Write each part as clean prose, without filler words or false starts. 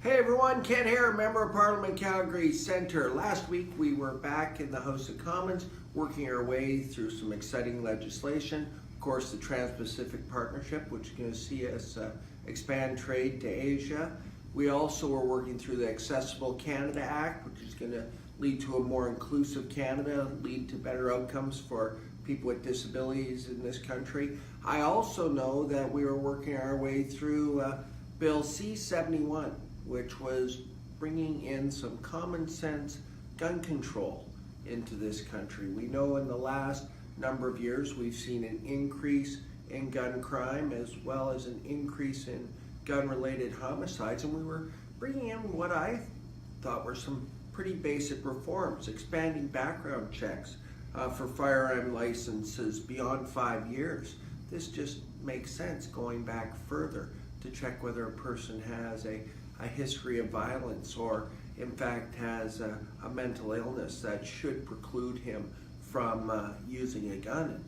Hey everyone, Ken Hehr, Member of Parliament, Calgary Centre. Last week we were back in the House of Commons working our way through some exciting legislation. Of course, the Trans-Pacific Partnership, which is going to see us expand trade to Asia. We also were working through the Accessible Canada Act, which is going to lead to a more inclusive Canada, lead to better outcomes for people with disabilities in this country. I also know that we were working our way through Bill C-71, which was bringing in some common sense gun control into this country. We know in the last number of years we've seen an increase in gun crime as well as an increase in gun-related homicides, and we were bringing in what I thought were some pretty basic reforms, expanding background checks for firearm licenses beyond 5 years. This just makes sense, going back further to check whether a person has a history of violence or in fact has a mental illness that should preclude him from using a gun. And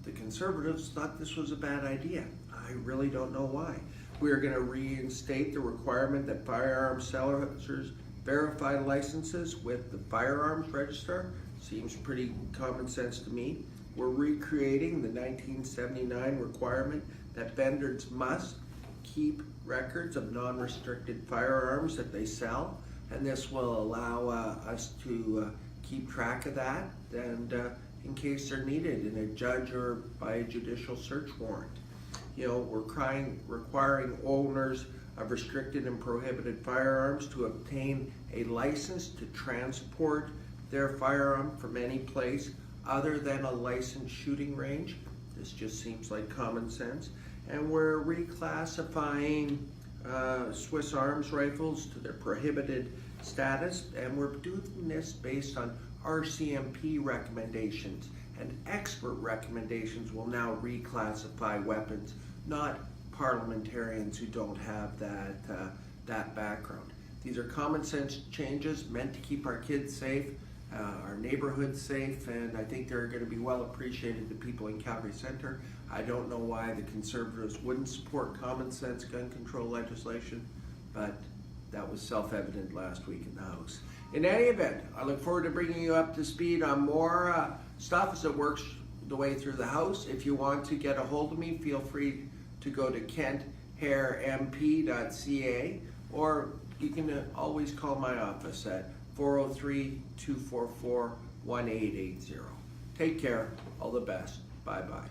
the Conservatives thought this was a bad idea. I really don't know why. We are going to reinstate the requirement that firearm sellers verify licenses with the Firearms Register. Seems pretty common sense to me. We're recreating the 1979 requirement that vendors must keep records of non-restricted firearms that they sell, and this will allow us to keep track of that and in case they're needed in a judge or by a judicial search warrant. You know, we're requiring owners of restricted and prohibited firearms to obtain a license to transport their firearm from any place other than a licensed shooting range. This just seems like common sense. And we're reclassifying Swiss arms rifles to their prohibited status, and we're doing this based on RCMP recommendations, and expert recommendations will now reclassify weapons, not parliamentarians who don't have that background. These are common sense changes meant to keep our kids safe, our neighborhoods safe, and I think they're going to be well appreciated to people in Calgary Centre. I don't know why the Conservatives wouldn't support common sense gun control legislation, but that was self-evident last week in the House. In any event, I look forward to bringing you up to speed on more stuff as it works the way through the House. If you want to get a hold of me, feel free to go to kenthehrmp.ca, or you can always call my office at 403-244-1880. Take care. All the best. Bye-bye.